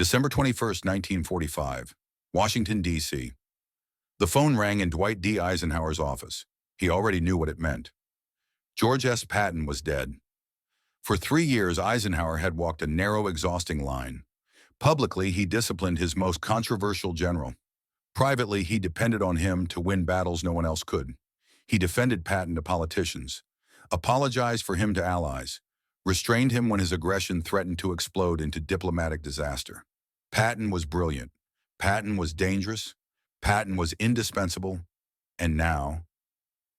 December 21st, 1945, Washington, D.C. The phone rang in Dwight D. Eisenhower's office. He already knew what it meant. George S. Patton was dead. For 3 years, Eisenhower had walked a narrow, exhausting line. Publicly, he disciplined his most controversial general. Privately, he depended on him to win battles no one else could. He defended Patton to politicians, apologized for him to allies, restrained him when his aggression threatened to explode into diplomatic disaster. Patton was brilliant. Patton was dangerous. Patton was indispensable. And now,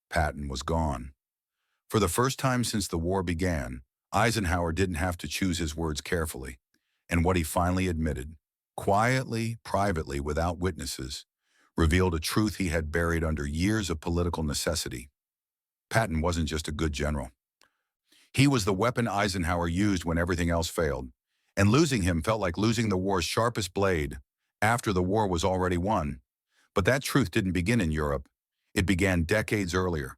Patton was gone. For the first time since the war began, Eisenhower didn't have to choose his words carefully. And what he finally admitted, quietly, privately, without witnesses, revealed a truth he had buried under years of political necessity. Patton wasn't just a good general. He was the weapon Eisenhower used when everything else failed, and losing him felt like losing the war's sharpest blade after the war was already won. But that truth didn't begin in Europe. It began decades earlier,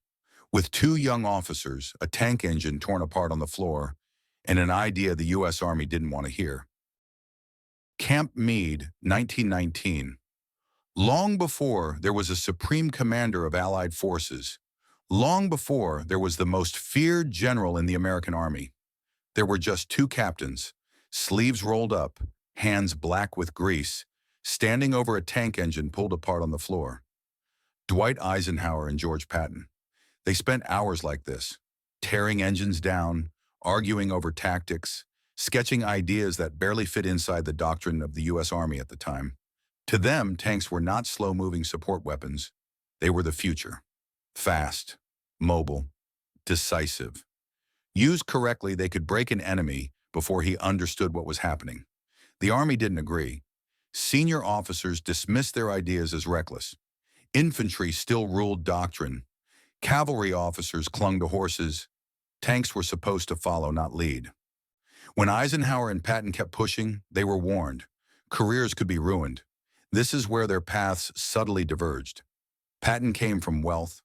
with 2 young officers, a tank engine torn apart on the floor, and an idea the U.S. Army didn't want to hear. Camp Meade, 1919. Long before there was a supreme commander of Allied forces, long before there was the most feared general in the American Army, there were just 2 captains, sleeves rolled up, hands black with grease, standing over a tank engine pulled apart on the floor. Dwight Eisenhower and George Patton. They spent hours like this, tearing engines down, arguing over tactics, sketching ideas that barely fit inside the doctrine of the U.S. Army at the time. To them, tanks were not slow-moving support weapons. They were the future. Fast, mobile, decisive. Used correctly, they could break an enemy before he understood what was happening. The Army didn't agree. Senior officers dismissed their ideas as reckless. Infantry still ruled doctrine. Cavalry officers clung to horses. Tanks were supposed to follow, not lead. When Eisenhower and Patton kept pushing, they were warned. Careers could be ruined. This is where their paths subtly diverged. Patton came from wealth,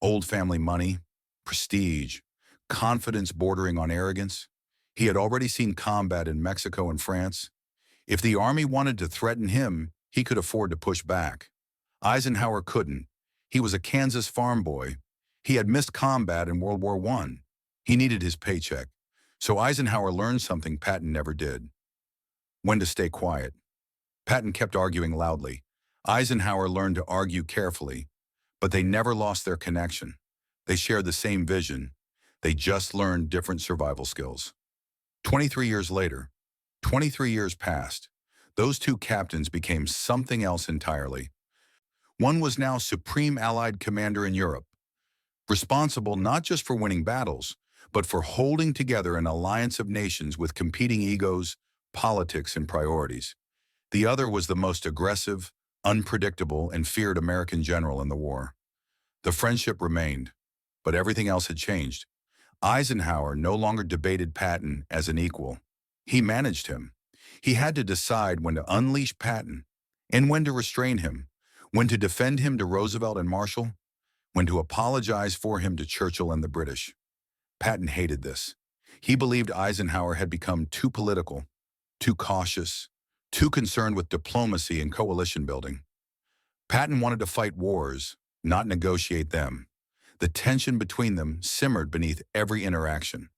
old family money, prestige, confidence bordering on arrogance. He had already seen combat in Mexico and France. If the Army wanted to threaten him, he could afford to push back. Eisenhower couldn't. He was a Kansas farm boy. He had missed combat in World War I. He needed his paycheck. So Eisenhower learned something Patton never did: when to stay quiet. Patton kept arguing loudly. Eisenhower learned to argue carefully, but they never lost their connection. They shared the same vision. They just learned different survival skills. 23 years later, 23 years passed. Those 2 captains became something else entirely. One was now Supreme Allied Commander in Europe, responsible not just for winning battles, but for holding together an alliance of nations with competing egos, politics, and priorities. The other was the most aggressive, unpredictable, and feared American general in the war. The friendship remained, but everything else had changed. Eisenhower no longer debated Patton as an equal. He managed him. He had to decide when to unleash Patton and when to restrain him, when to defend him to Roosevelt and Marshall, when to apologize for him to Churchill and the British. Patton hated this. He believed Eisenhower had become too political, too cautious, too concerned with diplomacy and coalition building. Patton wanted to fight wars, not negotiate them. The tension between them simmered beneath every interaction.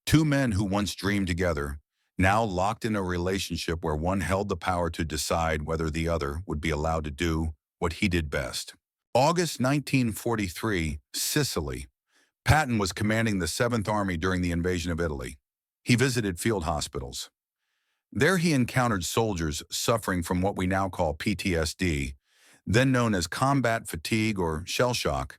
2 men who once dreamed together, now locked in a relationship where one held the power to decide whether the other would be allowed to do what he did best. August 1943, Sicily. Patton was commanding the 7th Army during the invasion of Italy. He visited field hospitals. There he encountered soldiers suffering from what we now call PTSD, then known as combat fatigue or shell shock.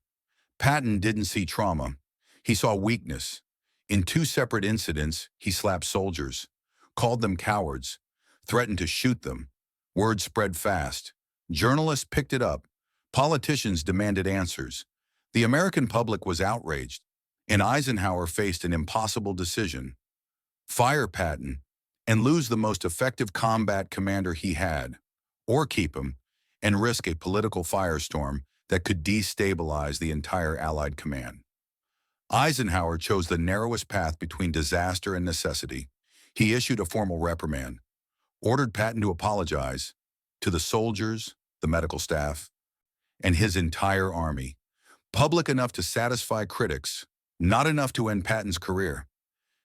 Patton didn't see trauma. He saw weakness. In 2 separate incidents, he slapped soldiers, called them cowards, threatened to shoot them. Word spread fast. Journalists picked it up. Politicians demanded answers. The American public was outraged, and Eisenhower faced an impossible decision: fire Patton and lose the most effective combat commander he had, or keep him and risk a political firestorm that could destabilize the entire Allied command. Eisenhower chose the narrowest path between disaster and necessity. He issued a formal reprimand, ordered Patton to apologize to the soldiers, the medical staff, and his entire army, public enough to satisfy critics, not enough to end Patton's career,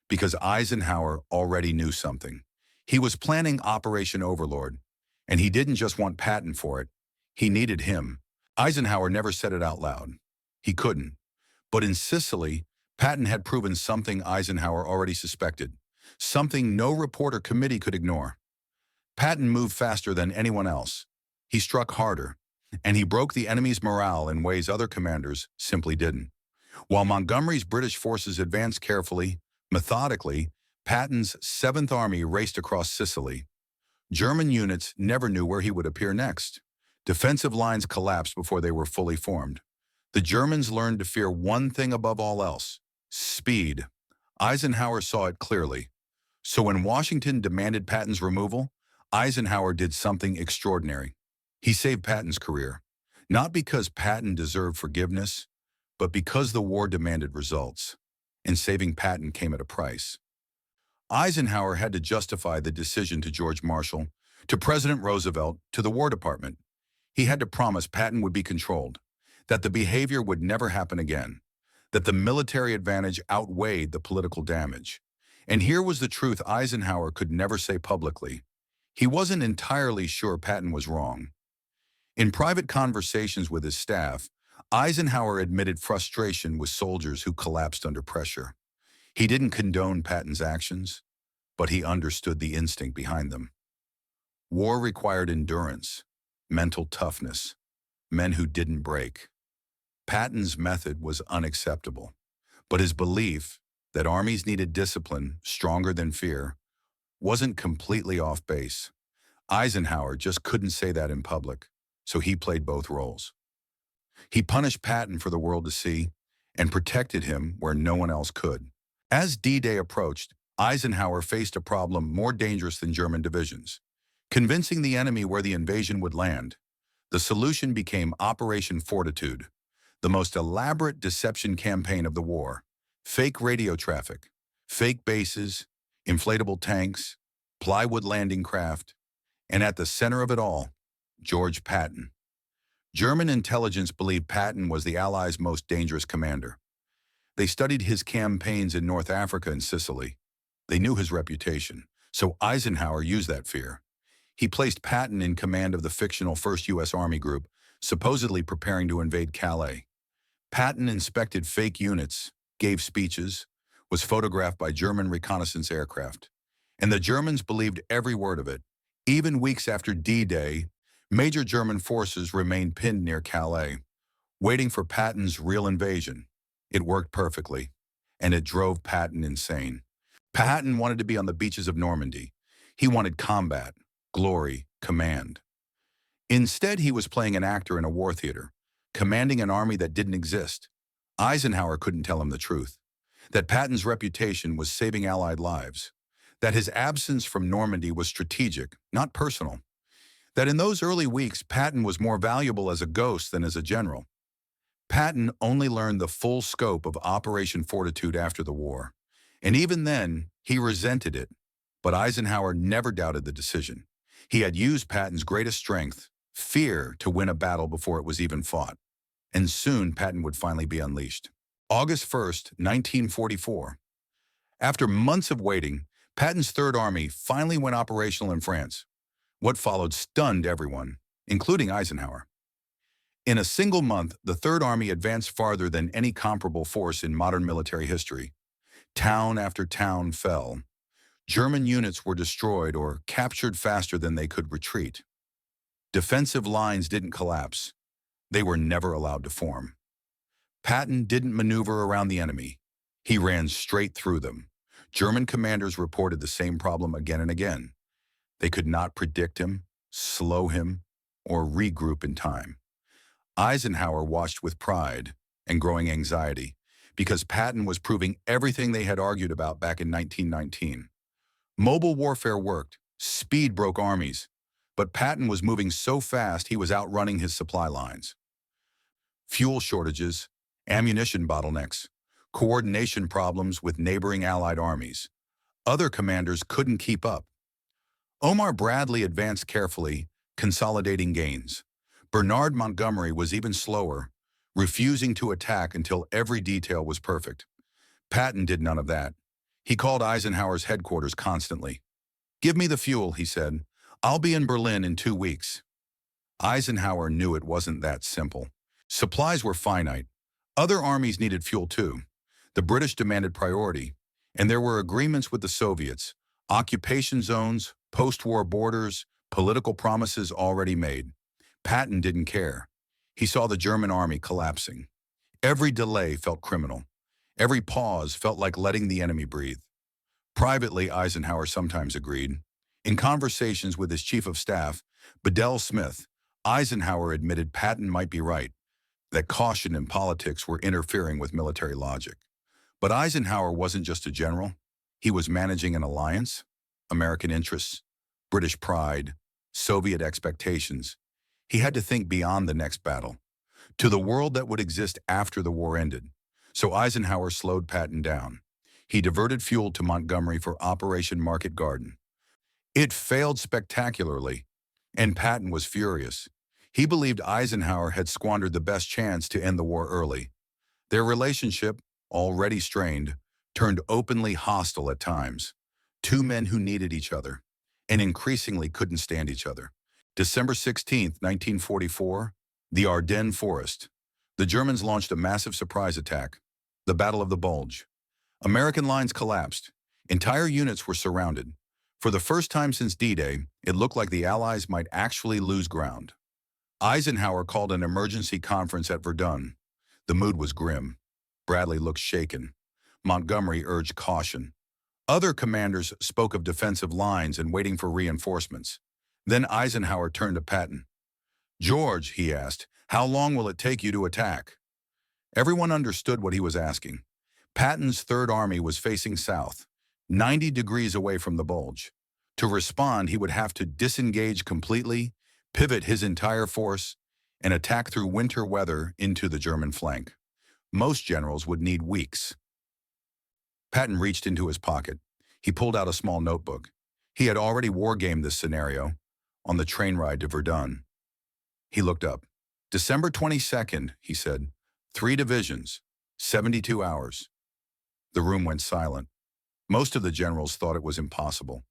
because Eisenhower already knew something. He was planning Operation Overlord, and he didn't just want Patton for it. He needed him. Eisenhower never said it out loud. He couldn't. But in Sicily, Patton had proven something Eisenhower already suspected, something no report or committee could ignore. Patton moved faster than anyone else. He struck harder, and he broke the enemy's morale in ways other commanders simply didn't. While Montgomery's British forces advanced carefully, methodically, Patton's 7th Army raced across Sicily. German units never knew where he would appear next. Defensive lines collapsed before they were fully formed. The Germans learned to fear one thing above all else: speed. Eisenhower saw it clearly. So when Washington demanded Patton's removal, Eisenhower did something extraordinary. He saved Patton's career, not because Patton deserved forgiveness, but because the war demanded results, and saving Patton came at a price. Eisenhower had to justify the decision to George Marshall, to President Roosevelt, to the War Department. He had to promise Patton would be controlled, that the behavior would never happen again, that the military advantage outweighed the political damage. And here was the truth Eisenhower could never say publicly. He wasn't entirely sure Patton was wrong. In private conversations with his staff, Eisenhower admitted frustration with soldiers who collapsed under pressure. He didn't condone Patton's actions, but he understood the instinct behind them. War required endurance, mental toughness, men who didn't break. Patton's method was unacceptable, but his belief that armies needed discipline stronger than fear wasn't completely off base. Eisenhower just couldn't say that in public, so he played both roles. He punished Patton for the world to see and protected him where no one else could. As D-Day approached, Eisenhower faced a problem more dangerous than German divisions: convincing the enemy where the invasion would land. The solution became Operation Fortitude, the most elaborate deception campaign of the war. Fake radio traffic, fake bases, inflatable tanks, plywood landing craft, and at the center of it all, George Patton. German intelligence believed Patton was the Allies' most dangerous commander. They studied his campaigns in North Africa and Sicily. They knew his reputation, so Eisenhower used that fear. He placed Patton in command of the fictional 1st U.S. Army Group, supposedly preparing to invade Calais. Patton inspected fake units, gave speeches, was photographed by German reconnaissance aircraft. And the Germans believed every word of it. Even weeks after D-Day, major German forces remained pinned near Calais, waiting for Patton's real invasion. It worked perfectly, and it drove Patton insane. Patton wanted to be on the beaches of Normandy. He wanted combat, glory, command. Instead, he was playing an actor in a war theater, commanding an army that didn't exist. Eisenhower couldn't tell him the truth, that Patton's reputation was saving Allied lives, that his absence from Normandy was strategic, not personal, that in those early weeks, Patton was more valuable as a ghost than as a general. Patton only learned the full scope of Operation Fortitude after the war, and even then, he resented it. But Eisenhower never doubted the decision. He had used Patton's greatest strength, fear, to win a battle before it was even fought. And soon, Patton would finally be unleashed. August 1st, 1944. After months of waiting, Patton's Third Army finally went operational in France. What followed stunned everyone, including Eisenhower. In a single month, the Third Army advanced farther than any comparable force in modern military history. Town after town fell. German units were destroyed or captured faster than they could retreat. Defensive lines didn't collapse. They were never allowed to form. Patton didn't maneuver around the enemy. He ran straight through them. German commanders reported the same problem again and again. They could not predict him, slow him, or regroup in time. Eisenhower watched with pride and growing anxiety because Patton was proving everything they had argued about back in 1919. Mobile warfare worked, speed broke armies, but Patton was moving so fast he was outrunning his supply lines. Fuel shortages, ammunition bottlenecks, coordination problems with neighboring Allied armies. Other commanders couldn't keep up. Omar Bradley advanced carefully, consolidating gains. Bernard Montgomery was even slower, refusing to attack until every detail was perfect. Patton did none of that. He called Eisenhower's headquarters constantly. "Give me the fuel," he said. "I'll be in Berlin in 2 weeks." Eisenhower knew it wasn't that simple. Supplies were finite. Other armies needed fuel too. The British demanded priority, and there were agreements with the Soviets, occupation zones, post-war borders, political promises already made. Patton didn't care. He saw the German army collapsing. Every delay felt criminal. Every pause felt like letting the enemy breathe. Privately, Eisenhower sometimes agreed. In conversations with his chief of staff, Bedell Smith, Eisenhower admitted Patton might be right, that caution and politics were interfering with military logic. But Eisenhower wasn't just a general. He was managing an alliance, American interests, British pride, Soviet expectations. He had to think beyond the next battle, to the world that would exist after the war ended. So Eisenhower slowed Patton down. He diverted fuel to Montgomery for Operation Market Garden. It failed spectacularly, and Patton was furious. He believed Eisenhower had squandered the best chance to end the war early. Their relationship, already strained, turned openly hostile at times. Two men who needed each other, and increasingly couldn't stand each other. December 16, 1944, the Ardennes Forest. The Germans launched a massive surprise attack, the Battle of the Bulge. American lines collapsed. Entire units were surrounded. For the first time since D-Day, it looked like the Allies might actually lose ground. Eisenhower called an emergency conference at Verdun. The mood was grim. Bradley looked shaken. Montgomery urged caution. Other commanders spoke of defensive lines and waiting for reinforcements. Then Eisenhower turned to Patton. "George," he asked, "how long will it take you to attack?" Everyone understood what he was asking. Patton's Third Army was facing south, 90 degrees away from the Bulge. To respond, he would have to disengage completely, pivot his entire force, and attack through winter weather into the German flank. Most generals would need weeks. Patton reached into his pocket. He pulled out a small notebook. He had already wargamed this scenario on the train ride to Verdun. He looked up. "December 22nd, he said. 3 divisions, 72 hours. The room went silent. Most of the generals thought it was impossible.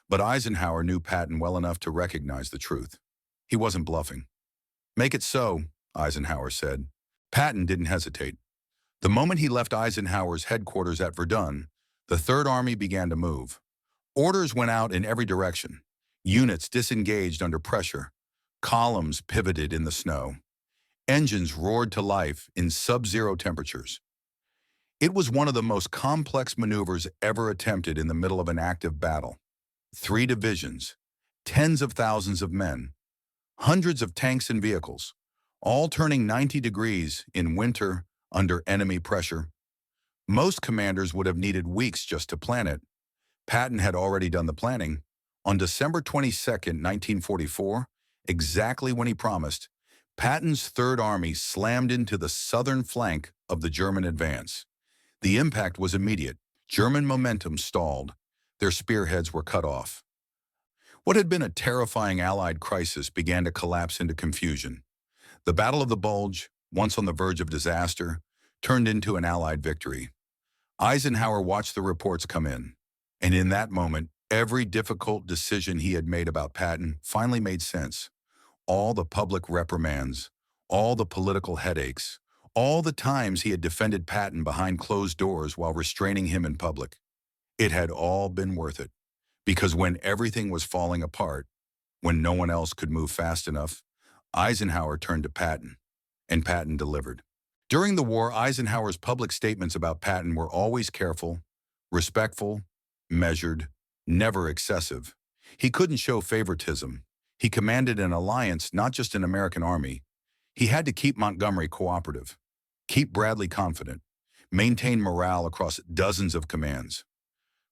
But Eisenhower knew Patton well enough to recognize the truth. He wasn't bluffing. "Make it so," Eisenhower said. Patton didn't hesitate. The moment he left Eisenhower's headquarters at Verdun, the Third Army began to move. Orders went out in every direction. Units disengaged under pressure. Columns pivoted in the snow. Engines roared to life in sub-zero temperatures. It was one of the most complex maneuvers ever attempted in the middle of an active battle. 3 divisions, tens of thousands of men, hundreds of tanks and vehicles, all turning 90 degrees in winter under enemy pressure. Most commanders would have needed weeks just to plan it. Patton had already done the planning. On December 22, 1944, exactly when he promised, Patton's Third Army slammed into the southern flank of the German advance. The impact was immediate. German momentum stalled. Their spearheads were cut off. What had been a terrifying Allied crisis began to collapse into confusion. The Battle of the Bulge, once on the verge of disaster, turned into an Allied victory. Eisenhower watched the reports come in, and in that moment, every difficult decision he had made about Patton finally made sense. All the public reprimands, all the political headaches, all the times he had defended Patton behind closed doors while restraining him in public. It had all been worth it, because when everything was falling apart, when no one else could move fast enough, Eisenhower turned to Patton, and Patton delivered. During the war, Eisenhower's public statements about Patton were always careful, respectful, measured, never excessive. He couldn't show favoritism. He commanded an alliance, not just an American army. He had to keep Montgomery cooperative, keep Bradley confident, maintain morale across dozens of commands.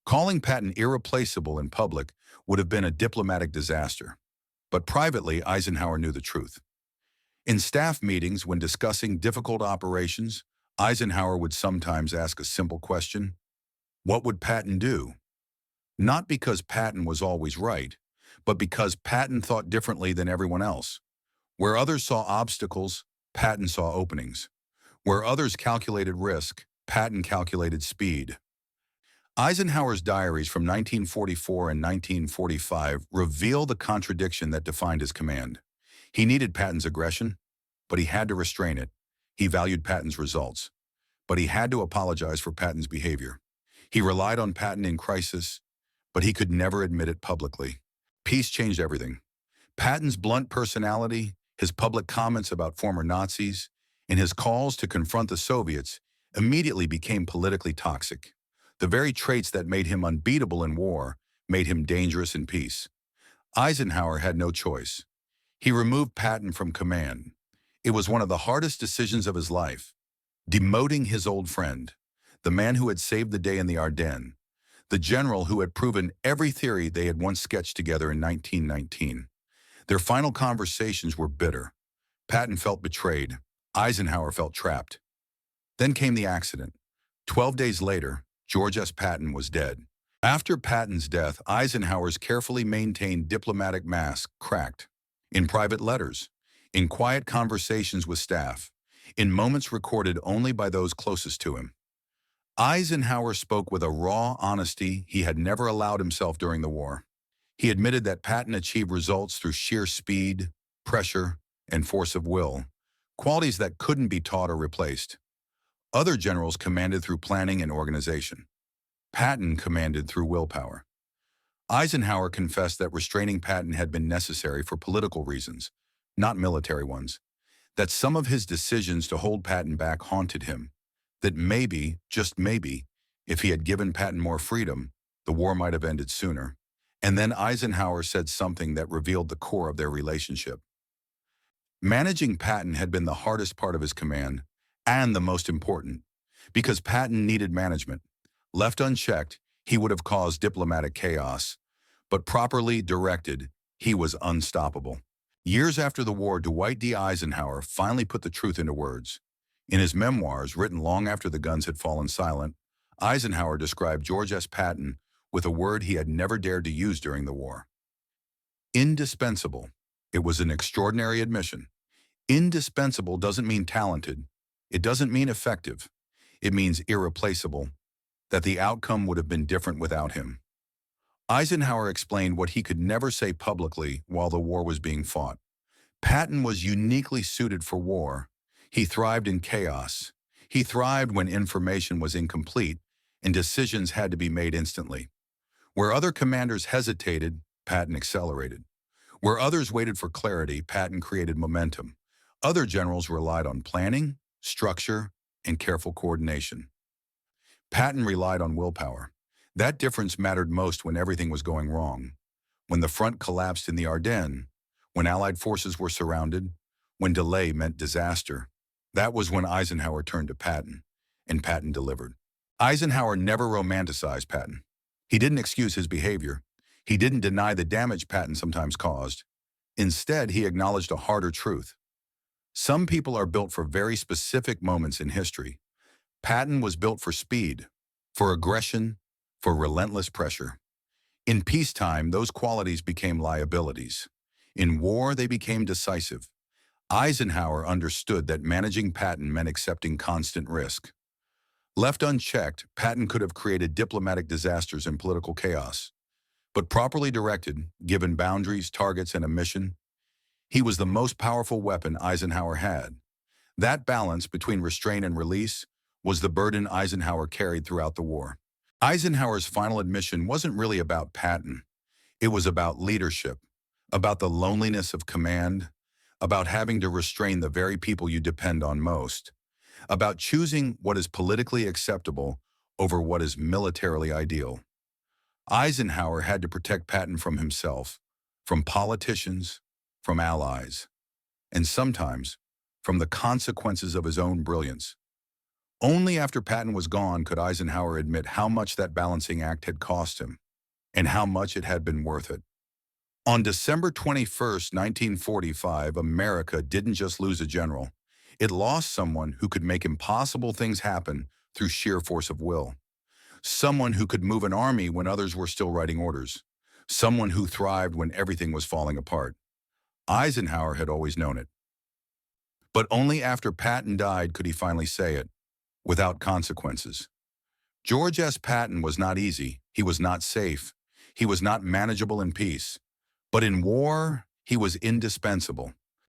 Calling Patton irreplaceable in public would have been a diplomatic disaster. But privately, Eisenhower knew the truth. In staff meetings, when discussing difficult operations, Eisenhower would sometimes ask a simple question: what would Patton do? Not because Patton was always right, but because Patton thought differently than everyone else. Where others saw obstacles, Patton saw openings. Where others calculated risk, Patton calculated speed. Eisenhower's diaries from 1944 and 1945 reveal the contradiction that defined his command. He needed Patton's aggression, but he had to restrain it. He valued Patton's results, but he had to apologize for Patton's behavior. He relied on Patton in crisis, but he could never admit it publicly. Peace changed everything. Patton's blunt personality, his public comments about former Nazis, and his calls to confront the Soviets immediately became politically toxic. The very traits that made him unbeatable in war made him dangerous in peace. Eisenhower had no choice. He removed Patton from command. It was one of the hardest decisions of his life, demoting his old friend, the man who had saved the day in the Ardennes, the general who had proven every theory they had once sketched together in 1919. Their final conversations were bitter. Patton felt betrayed. Eisenhower felt trapped. Then came the accident. 12 days later, George S. Patton was dead. After Patton's death, Eisenhower's carefully maintained diplomatic mask cracked. In private letters, in quiet conversations with staff, in moments recorded only by those closest to him. Eisenhower spoke with a raw honesty he had never allowed himself during the war. He admitted that Patton achieved results through sheer speed, pressure, and force of will, qualities that couldn't be taught or replaced. Other generals commanded through planning and organization. Patton commanded through willpower. Eisenhower confessed that restraining Patton had been necessary for political reasons, not military ones, that some of his decisions to hold Patton back haunted him, that maybe, just maybe, if he had given Patton more freedom, the war might have ended sooner. And then Eisenhower said something that revealed the core of their relationship. Managing Patton had been the hardest part of his command, and the most important, because Patton needed management. Left unchecked, he would have caused diplomatic chaos, but properly directed, he was unstoppable. Years after the war, Dwight D. Eisenhower finally put the truth into words. In his memoirs, written long after the guns had fallen silent, Eisenhower described George S. Patton with a word he had never dared to use during the war. Indispensable. It was an extraordinary admission. Indispensable doesn't mean talented. It doesn't mean effective. It means irreplaceable, that the outcome would have been different without him. Eisenhower explained what he could never say publicly while the war was being fought. Patton was uniquely suited for war. He thrived in chaos. He thrived when information was incomplete and decisions had to be made instantly. Where other commanders hesitated, Patton accelerated. Where others waited for clarity, Patton created momentum. Other generals relied on planning, structure, and careful coordination. Patton relied on willpower. That difference mattered most when everything was going wrong. When the front collapsed in the Ardennes, when Allied forces were surrounded, when delay meant disaster. That was when Eisenhower turned to Patton, and Patton delivered. Eisenhower never romanticized Patton. He didn't excuse his behavior. He didn't deny the damage Patton sometimes caused. Instead, he acknowledged a harder truth. Some people are built for very specific moments in history. Patton was built for speed, for aggression, for relentless pressure. In peacetime, those qualities became liabilities. In war, they became decisive. Eisenhower understood that managing Patton meant accepting constant risk. Left unchecked, Patton could have created diplomatic disasters and political chaos. But properly directed, given boundaries, targets, and a mission, he was the most powerful weapon Eisenhower had. That balance between restraint and release was the burden Eisenhower carried throughout the war. Eisenhower's final admission wasn't really about Patton. It was about leadership, about the loneliness of command, about having to restrain the very people you depend on most, about choosing what is politically acceptable over what is militarily ideal. Eisenhower had to protect Patton from himself, from politicians, from allies, and sometimes from the consequences of his own brilliance. Only after Patton was gone could Eisenhower admit how much that balancing act had cost him, and how much it had been worth it. On December 21st, 1945, America didn't just lose a general. It lost someone who could make impossible things happen through sheer force of will. Someone who could move an army when others were still writing orders. someone who thrived when everything was falling apart. Eisenhower had always known it. But only after Patton died could he finally say it, without consequences. George S. Patton was not easy, he was not safe, he was not manageable in peace. But in war, he was indispensable.